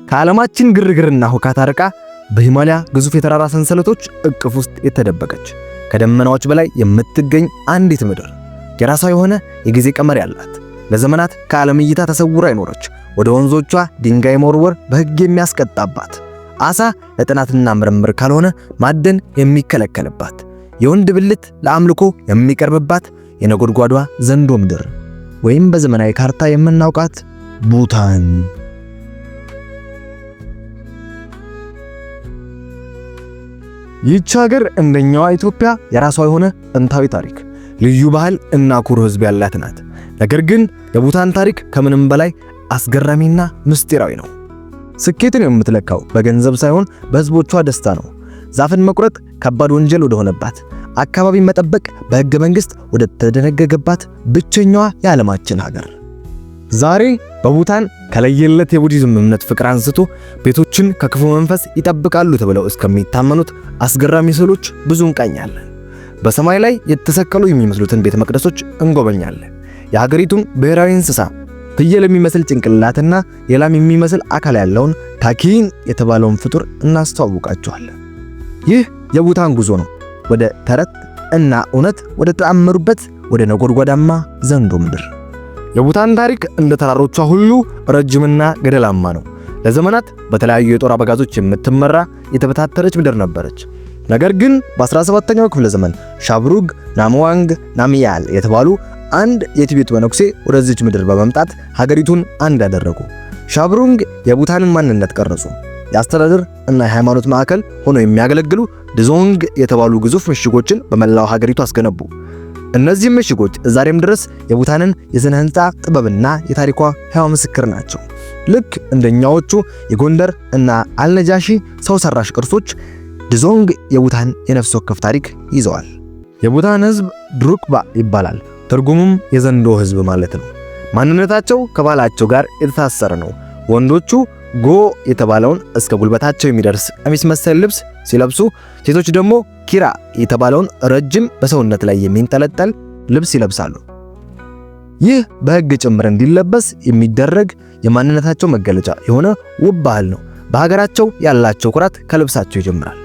ከዓለማችን ግርግርና ሁካታ ርቃ በሂማሊያ ግዙፍ የተራራ ሰንሰለቶች እቅፍ ውስጥ የተደበቀች ከደመናዎች በላይ የምትገኝ አንዲት ምድር የራሷ የሆነ የጊዜ ቀመር ያላት ለዘመናት ከዓለም እይታ ተሰውራ አይኖረች ወደ ወንዞቿ ድንጋይ መወርወር በሕግ የሚያስቀጣባት አሳ ለጥናትና ምርምር ካልሆነ ማደን የሚከለከልባት የወንድ ብልት ለአምልኮ የሚቀርብባት የነጎድጓዷ ዘንዶ ምድር ወይም በዘመናዊ ካርታ የምናውቃት ቡታን። ይህች ሀገር እንደኛዋ ኢትዮጵያ የራሷ የሆነ ጥንታዊ ታሪክ፣ ልዩ ባህል እና ኩሩ ሕዝብ ያላት ናት። ነገር ግን የቡታን ታሪክ ከምንም በላይ አስገራሚና ምስጢራዊ ነው። ስኬትን የምትለካው በገንዘብ ሳይሆን በሕዝቦቿ ደስታ ነው። ዛፍን መቁረጥ ከባድ ወንጀል ወደ ሆነባት፣ አካባቢ መጠበቅ በሕገ መንግሥት ወደ ተደነገገባት ብቸኛዋ የዓለማችን ሀገር ዛሬ በቡታን ከለየለት የቡዲዝም እምነት ፍቅር አንስቶ ቤቶችን ከክፉ መንፈስ ይጠብቃሉ ተብለው እስከሚታመኑት አስገራሚ ስዕሎች ብዙ እንቃኛለን። በሰማይ ላይ የተሰቀሉ የሚመስሉትን ቤተ መቅደሶች እንጎበኛለን። የሀገሪቱን ብሔራዊ እንስሳ ፍየል የሚመስል ጭንቅላትና የላም የሚመስል አካል ያለውን ታኪን የተባለውን ፍጡር እናስተዋውቃችኋለን። ይህ የቡታን ጉዞ ነው፣ ወደ ተረት እና እውነት ወደ ተአምሩበት ወደ ነጎድጓዳማ ዘንዶ ምድር። የቡታን ታሪክ እንደ ተራሮቿ ሁሉ ረጅምና ገደላማ ነው። ለዘመናት በተለያዩ የጦር አበጋዞች የምትመራ የተበታተረች ምድር ነበረች። ነገር ግን በ17ኛው ክፍለ ዘመን ሻብሩግ ናምዋንግ ናሚያል የተባሉ አንድ የቲቤት መነኩሴ ወደዚች ምድር በመምጣት ሀገሪቱን አንድ ያደረጉ። ሻብሩንግ የቡታንን ማንነት ቀረጹ። የአስተዳደር እና የሃይማኖት ማዕከል ሆኖ የሚያገለግሉ ድዞንግ የተባሉ ግዙፍ ምሽጎችን በመላው ሀገሪቱ አስገነቡ። እነዚህ ምሽጎች ዛሬም ድረስ የቡታንን የሥነ ሕንፃ ጥበብና የታሪኳ ሕያው ምስክር ናቸው። ልክ እንደኛዎቹ የጎንደር እና አልነጃሺ ሰው ሰራሽ ቅርሶች ድዞንግ የቡታን የነፍስ ወከፍ ታሪክ ይዘዋል። የቡታን ሕዝብ ድሩክባ ይባላል። ትርጉሙም የዘንዶ ሕዝብ ማለት ነው። ማንነታቸው ከባህላቸው ጋር የተሳሰረ ነው። ወንዶቹ ጎ የተባለውን እስከ ጉልበታቸው የሚደርስ ቀሚስ መሰል ልብስ ሲለብሱ፣ ሴቶች ደግሞ ኪራ የተባለውን ረጅም በሰውነት ላይ የሚንጠለጠል ልብስ ይለብሳሉ። ይህ በሕግ ጭምር እንዲለበስ የሚደረግ የማንነታቸው መገለጫ የሆነ ውብ ባህል ነው። በሀገራቸው ያላቸው ኩራት ከልብሳቸው ይጀምራል።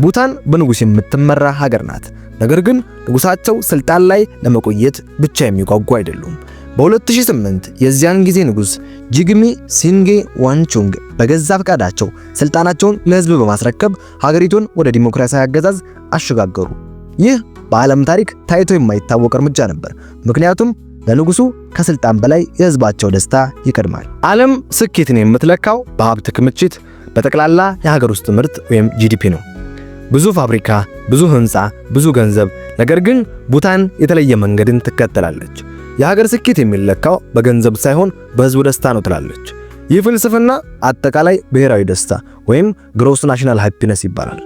ቡታን በንጉስ የምትመራ ሀገር ናት። ነገር ግን ንጉሳቸው ስልጣን ላይ ለመቆየት ብቻ የሚጓጉ አይደሉም። በ2008 የዚያን ጊዜ ንጉስ ጂግሚ ሲንጌ ዋንቹንግ በገዛ ፈቃዳቸው ስልጣናቸውን ለህዝብ በማስረከብ ሀገሪቱን ወደ ዲሞክራሲያዊ አገዛዝ አሸጋገሩ። ይህ በዓለም ታሪክ ታይቶ የማይታወቅ እርምጃ ነበር። ምክንያቱም ለንጉሱ ከስልጣን በላይ የህዝባቸው ደስታ ይቀድማል። ዓለም ስኬትን የምትለካው በሀብት ክምችት፣ በጠቅላላ የሀገር ውስጥ ምርት ወይም ጂዲፒ ነው። ብዙ ፋብሪካ፣ ብዙ ህንፃ፣ ብዙ ገንዘብ። ነገር ግን ቡታን የተለየ መንገድን ትከተላለች። የሀገር ስኬት የሚለካው በገንዘብ ሳይሆን በህዝቡ ደስታ ነው ትላለች። ይህ ፍልስፍና አጠቃላይ ብሔራዊ ደስታ ወይም ግሮስ ናሽናል ሃፒነስ ይባላል።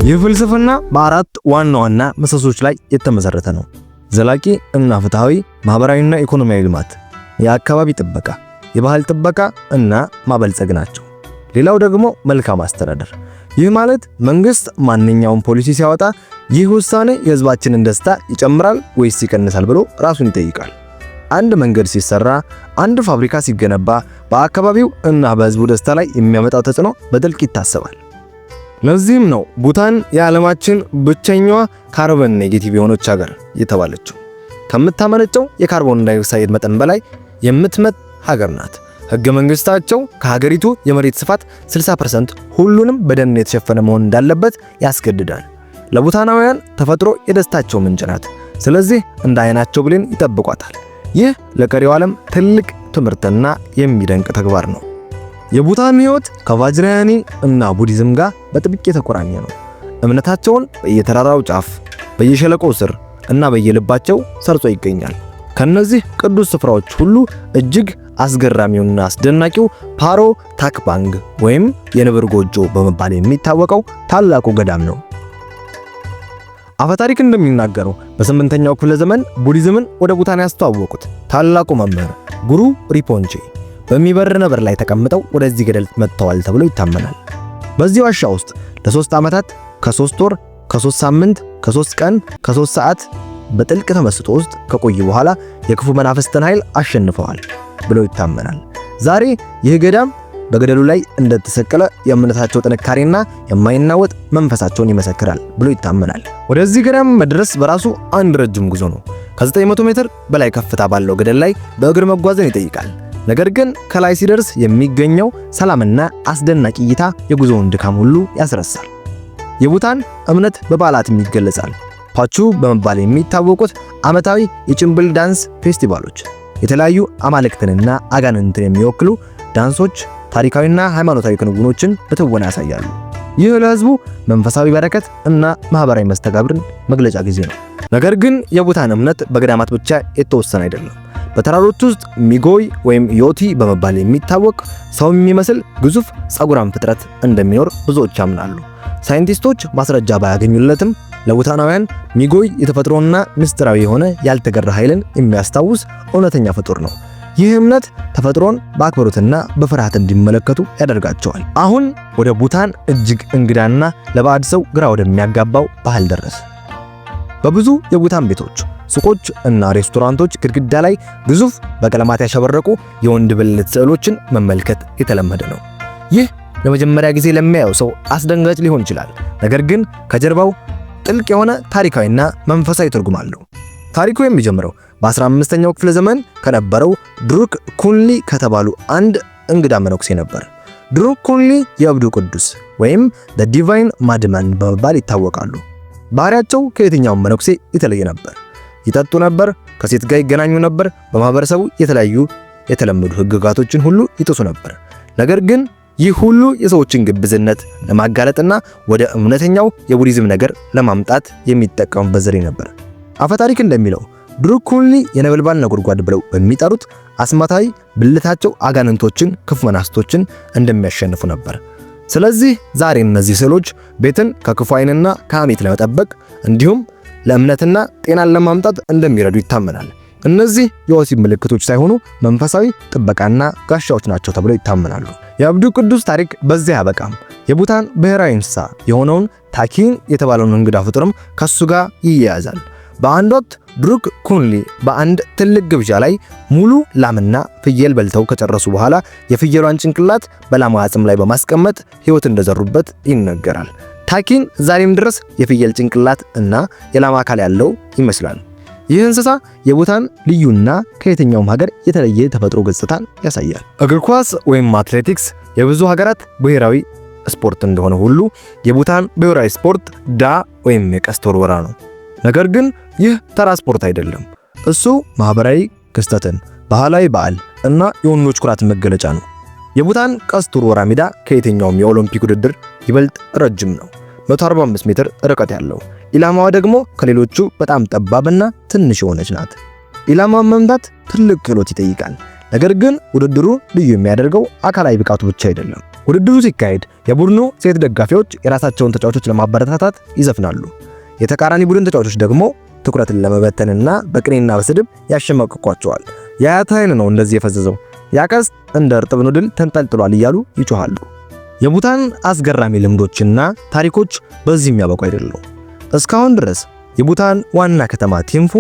ይህ ፍልስፍና በአራት ዋና ዋና ምሰሶች ላይ የተመሰረተ ነው። ዘላቂ እና ፍትሃዊ ማህበራዊና ኢኮኖሚያዊ ልማት፣ የአካባቢ ጥበቃ፣ የባህል ጥበቃ እና ማበልጸግ ናቸው። ሌላው ደግሞ መልካም አስተዳደር። ይህ ማለት መንግስት ማንኛውም ፖሊሲ ሲያወጣ ይህ ውሳኔ የህዝባችንን ደስታ ይጨምራል ወይስ ይቀንሳል ብሎ ራሱን ይጠይቃል። አንድ መንገድ ሲሰራ፣ አንድ ፋብሪካ ሲገነባ በአካባቢው እና በህዝቡ ደስታ ላይ የሚያመጣው ተጽዕኖ በጥልቅ ይታሰባል። ለዚህም ነው ቡታን የዓለማችን ብቸኛዋ ካርቦን ኔጌቲቭ የሆነች ሀገር የተባለችው። ከምታመነጨው የካርቦን ዳይኦክሳይድ መጠን በላይ የምትመጥ ሀገር ናት። ህገ መንግስታቸው ከሀገሪቱ የመሬት ስፋት 60% ሁሉንም በደን የተሸፈነ መሆን እንዳለበት ያስገድዳል። ለቡታናውያን ተፈጥሮ የደስታቸው ምንጭ ናት። ስለዚህ እንደ አይናቸው ብሌን ይጠብቋታል። ይህ ለቀሪው ዓለም ትልቅ ትምህርትና የሚደንቅ ተግባር ነው። የቡታን ሕይወት ከቫጅራያኒ እና ቡዲዝም ጋር በጥብቅ የተቆራኘ ነው። እምነታቸውን በየተራራው ጫፍ፣ በየሸለቆው ስር እና በየልባቸው ሰርጾ ይገኛል። ከነዚህ ቅዱስ ስፍራዎች ሁሉ እጅግ አስገራሚውና አስደናቂው ፓሮ ታክፓንግ ወይም የንብር ጎጆ በመባል የሚታወቀው ታላቁ ገዳም ነው። አፈታሪክ እንደሚናገረው በ8ኛው ክፍለ ዘመን ቡዲዝምን ወደ ቡታን ያስተዋወቁት ታላቁ መምህር ጉሩ ሪፖንቼ በሚበር ነብር ላይ ተቀምጠው ወደዚህ ገደል መጥተዋል ተብሎ ይታመናል። በዚህ ዋሻ ውስጥ ለ3 ዓመታት ከ3 ወር ከ3 ሳምንት ከ3 ቀን ከ3 ሰዓት በጥልቅ ተመስጦ ውስጥ ከቆዩ በኋላ የክፉ መናፍስትን ኃይል አሸንፈዋል ብሎ ይታመናል። ዛሬ ይህ ገዳም በገደሉ ላይ እንደተሰቀለ የእምነታቸው ጥንካሬና የማይናወጥ መንፈሳቸውን ይመሰክራል ብሎ ይታመናል። ወደዚህ ገዳም መድረስ በራሱ አንድ ረጅም ጉዞ ነው። ከ900 ሜትር በላይ ከፍታ ባለው ገደል ላይ በእግር መጓዝን ይጠይቃል። ነገር ግን ከላይ ሲደርስ የሚገኘው ሰላምና አስደናቂ እይታ የጉዞውን ድካም ሁሉ ያስረሳል። የቡታን እምነት በበዓላትም ይገለጻል። ፓቹ በመባል የሚታወቁት ዓመታዊ የጭንብል ዳንስ ፌስቲቫሎች የተለያዩ አማልክትንና አጋንንትን የሚወክሉ ዳንሶች፣ ታሪካዊና ሃይማኖታዊ ክንውኖችን በትወና ያሳያሉ። ይህ ለሕዝቡ መንፈሳዊ በረከት እና ማህበራዊ መስተጋብርን መግለጫ ጊዜ ነው። ነገር ግን የቡታን እምነት በገዳማት ብቻ የተወሰነ አይደለም። በተራሮች ውስጥ ሚጎይ ወይም ዮቲ በመባል የሚታወቅ ሰው የሚመስል ግዙፍ ጸጉራም ፍጥረት እንደሚኖር ብዙዎች ያምናሉ። ሳይንቲስቶች ማስረጃ ባያገኙለትም ለቡታናውያን ሚጎይ የተፈጥሮና ምስጢራዊ የሆነ ያልተገራ ኃይልን የሚያስታውስ እውነተኛ ፍጡር ነው። ይህ እምነት ተፈጥሮን በአክብሮትና በፍርሃት እንዲመለከቱ ያደርጋቸዋል። አሁን ወደ ቡታን እጅግ እንግዳና ለባዕድ ሰው ግራ ወደሚያጋባው ባህል ደረሰ። በብዙ የቡታን ቤቶች፣ ሱቆች እና ሬስቶራንቶች ግድግዳ ላይ ግዙፍ በቀለማት ያሸበረቁ የወንድ ብልት ስዕሎችን መመልከት የተለመደ ነው። ይህ ለመጀመሪያ ጊዜ ለሚያየው ሰው አስደንጋጭ ሊሆን ይችላል። ነገር ግን ከጀርባው ጥልቅ የሆነ ታሪካዊና መንፈሳዊ ትርጉም አለው። ታሪኩ የሚጀምረው በ15ኛው ክፍለ ዘመን ከነበረው ድሩክ ኩንሊ ከተባሉ አንድ እንግዳ መነኩሴ ነበር። ድሩክ ኩንሊ የእብዱ ቅዱስ ወይም the divine madman በመባል ይታወቃሉ። ባህሪያቸው ከየትኛውም መነኩሴ የተለየ ነበር። ይጠጡ ነበር፣ ከሴት ጋር ይገናኙ ነበር፣ በማህበረሰቡ የተለያዩ የተለመዱ ህግጋቶችን ሁሉ ይጥሱ ነበር። ነገር ግን ይህ ሁሉ የሰዎችን ግብዝነት ለማጋለጥና ወደ እውነተኛው የቡዲዝም ነገር ለማምጣት የሚጠቀሙበት ዘዴ ነበር። አፈታሪክ እንደሚለው ድሩክ ኩንሊ የነበልባል ነጎድጓድ ብለው በሚጠሩት አስማታዊ ብልታቸው አጋንንቶችን፣ ክፉ መናፍስቶችን እንደሚያሸንፉ ነበር። ስለዚህ ዛሬ እነዚህ ስዕሎች ቤትን ከክፉ ዓይንና ከሐሜት ለመጠበቅ እንዲሁም ለእምነትና ጤናን ለማምጣት እንደሚረዱ ይታመናል። እነዚህ የወሲብ ምልክቶች ሳይሆኑ መንፈሳዊ ጥበቃና ጋሻዎች ናቸው ተብለው ይታመናሉ። የእብዱ ቅዱስ ታሪክ በዚህ አያበቃም። የቡታን ብሔራዊ እንስሳ የሆነውን ታኪን የተባለውን እንግዳ ፍጡርም ከሱ ጋር ይያያዛል። በአንድ ወቅት ድሩክ ኩንሊ በአንድ ትልቅ ግብዣ ላይ ሙሉ ላምና ፍየል በልተው ከጨረሱ በኋላ የፍየሏን ጭንቅላት በላሟ አጽም ላይ በማስቀመጥ ሕይወት እንደዘሩበት ይነገራል። ታኪን ዛሬም ድረስ የፍየል ጭንቅላት እና የላም አካል ያለው ይመስላል። ይህ እንስሳ የቡታን ልዩና ከየትኛውም ሀገር የተለየ ተፈጥሮ ገጽታን ያሳያል። እግር ኳስ ወይም አትሌቲክስ የብዙ ሀገራት ብሔራዊ ስፖርት እንደሆነ ሁሉ የቡታን ብሔራዊ ስፖርት ዳ ወይም የቀስት ውርወራ ነው። ነገር ግን ይህ ተራ ስፖርት አይደለም። እሱ ማህበራዊ ክስተትን፣ ባህላዊ በዓል እና የወንዶች ኩራት መገለጫ ነው። የቡታን ቀስት ውርወራ ሜዳ ከየትኛውም የኦሎምፒክ ውድድር ይበልጥ ረጅም ነው፣ 145 ሜትር ርቀት ያለው። ኢላማዋ ደግሞ ከሌሎቹ በጣም ጠባብና ትንሽ የሆነች ናት። ኢላማውን መምታት ትልቅ ክህሎት ይጠይቃል። ነገር ግን ውድድሩ ልዩ የሚያደርገው አካላዊ ብቃቱ ብቻ አይደለም። ውድድሩ ሲካሄድ የቡድኑ ሴት ደጋፊዎች የራሳቸውን ተጫዋቾች ለማበረታታት ይዘፍናሉ። የተቃራኒ ቡድን ተጫዋቾች ደግሞ ትኩረትን ለመበተንና በቅኔና በስድብ ያሸማቅቋቸዋል። የአያት ኃይል ነው እንደዚህ የፈዘዘው፣ ያ ቀስት እንደ እርጥብ ኑድል ተንጠልጥሏል እያሉ ይጮሃሉ። የቡታን አስገራሚ ልምዶችና ታሪኮች በዚህ የሚያበቁ አይደሉም። እስካሁን ድረስ የቡታን ዋና ከተማ ቲምፉ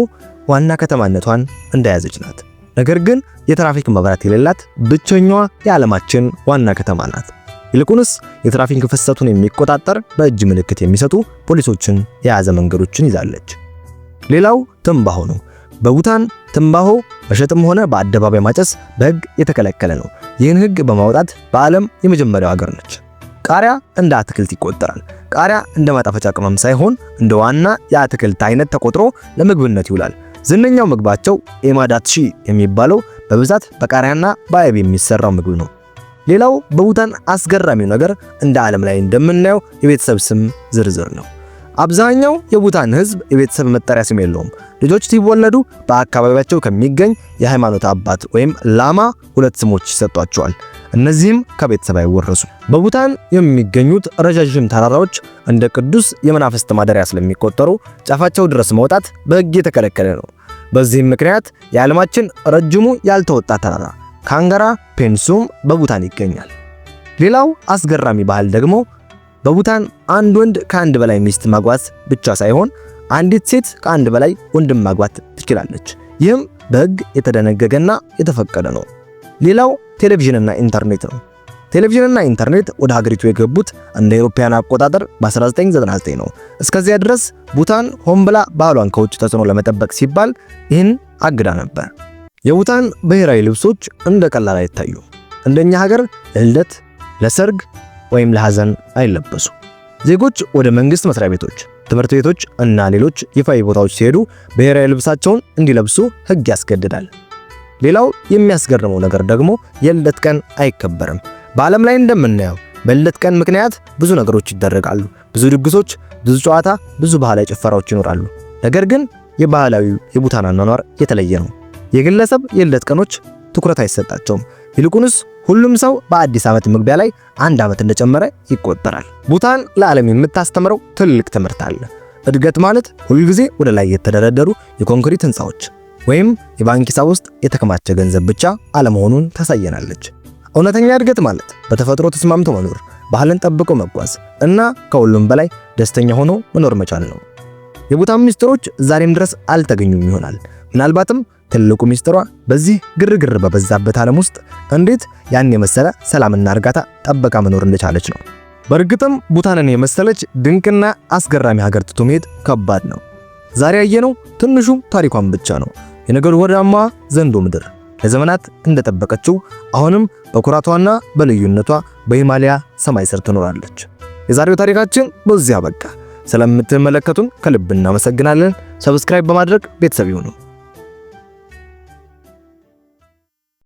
ዋና ከተማነቷን እንደያዘች ናት። ነገር ግን የትራፊክ መብራት የሌላት ብቸኛዋ የዓለማችን ዋና ከተማ ናት። ይልቁንስ የትራፊክ ፍሰቱን የሚቆጣጠር በእጅ ምልክት የሚሰጡ ፖሊሶችን የያዘ መንገዶችን ይዛለች። ሌላው ትንባሆ ነው። በቡታን ትንባሆ መሸጥም ሆነ በአደባባይ ማጨስ በሕግ የተከለከለ ነው። ይህን ሕግ በማውጣት በዓለም የመጀመሪያው ሀገር ነች። ቃሪያ እንደ አትክልት ይቆጠራል። ቃሪያ እንደ ማጣፈጫ ቅመም ሳይሆን እንደ ዋና የአትክልት አይነት ተቆጥሮ ለምግብነት ይውላል። ዝነኛው ምግባቸው ኤማዳትሺ የሚባለው በብዛት በቃሪያና በአይብ የሚሰራው ምግብ ነው። ሌላው በቡታን አስገራሚው ነገር እንደ ዓለም ላይ እንደምናየው የቤተሰብ ስም ዝርዝር ነው። አብዛኛው የቡታን ሕዝብ የቤተሰብ መጠሪያ ስም የለውም። ልጆች ሲወለዱ በአካባቢያቸው ከሚገኝ የሃይማኖት አባት ወይም ላማ 2 ስሞች ይሰጧቸዋል። እነዚህም ከቤተሰብ አይወረሱም። በቡታን የሚገኙት ረዣዥም ተራራዎች እንደ ቅዱስ የመናፍስት ማደሪያ ስለሚቆጠሩ ጫፋቸው ድረስ መውጣት በሕግ የተከለከለ ነው። በዚህም ምክንያት የዓለማችን ረጅሙ ያልተወጣ ተራራ ካንጋራ ፔንሱም በቡታን ይገኛል። ሌላው አስገራሚ ባህል ደግሞ በቡታን አንድ ወንድ ከአንድ በላይ ሚስት ማግባት ብቻ ሳይሆን አንዲት ሴት ከአንድ በላይ ወንድም ማግባት ትችላለች። ይህም በሕግ የተደነገገና የተፈቀደ ነው። ሌላው ቴሌቪዥንና ኢንተርኔት ነው። ቴሌቪዥንና ኢንተርኔት ወደ ሀገሪቱ የገቡት እንደ አውሮፓውያን አቆጣጠር በ1999 ነው። እስከዚያ ድረስ ቡታን ሆን ብላ ባህሏን ከውጭ ተጽዕኖ ለመጠበቅ ሲባል ይህን አግዳ ነበር። የቡታን ብሔራዊ ልብሶች እንደ ቀላል አይታዩ። እንደኛ ሀገር ለልደት፣ ለሰርግ ወይም ለሐዘን አይለበሱ። ዜጎች ወደ መንግስት መስሪያ ቤቶች፣ ትምህርት ቤቶች እና ሌሎች ይፋዊ ቦታዎች ሲሄዱ ብሔራዊ ልብሳቸውን እንዲለብሱ ሕግ ያስገድዳል። ሌላው የሚያስገርመው ነገር ደግሞ የልደት ቀን አይከበርም። በዓለም ላይ እንደምናየው በልደት ቀን ምክንያት ብዙ ነገሮች ይደረጋሉ። ብዙ ድግሶች፣ ብዙ ጨዋታ፣ ብዙ ባህላዊ ጭፈራዎች ይኖራሉ። ነገር ግን የባህላዊው የቡታን አኗኗር የተለየ ነው። የግለሰብ የልደት ቀኖች ትኩረት አይሰጣቸውም። ይልቁንስ ሁሉም ሰው በአዲስ ዓመት መግቢያ ላይ 1 ዓመት እንደጨመረ ይቆጠራል። ቡታን ለዓለም የምታስተምረው ትልቅ ትምህርት አለ። እድገት ማለት ሁልጊዜ ወደ ላይ የተደረደሩ የኮንክሪት ህንፃዎች ወይም የባንክ ሂሳብ ውስጥ የተከማቸ ገንዘብ ብቻ አለመሆኑን ታሳየናለች። እውነተኛ እድገት ማለት በተፈጥሮ ተስማምቶ መኖር፣ ባህልን ጠብቆ መጓዝ እና ከሁሉም በላይ ደስተኛ ሆኖ መኖር መቻል ነው። የቡታን ሚስጥሮች ዛሬም ድረስ አልተገኙም ይሆናል። ምናልባትም ትልቁ ሚስጥሯ በዚህ ግርግር በበዛበት ዓለም ውስጥ እንዴት ያን የመሰለ ሰላምና እርጋታ ጠበቃ መኖር እንደቻለች ነው። በእርግጥም ቡታንን የመሰለች ድንቅና አስገራሚ ሀገር ትቶ መሄድ ከባድ ነው። ዛሬ ያየነው ትንሹ ታሪኳን ብቻ ነው። የነገዱ ወዳማ ዘንዶ ምድር ለዘመናት እንደጠበቀችው አሁንም በኩራቷና በልዩነቷ በሂማሊያ ሰማይ ስር ትኖራለች። የዛሬው ታሪካችን በዚያ በቃ። ስለምትመለከቱን ከልብ እናመሰግናለን። ሰብስክራይብ በማድረግ ቤተሰብ ይሁኑ።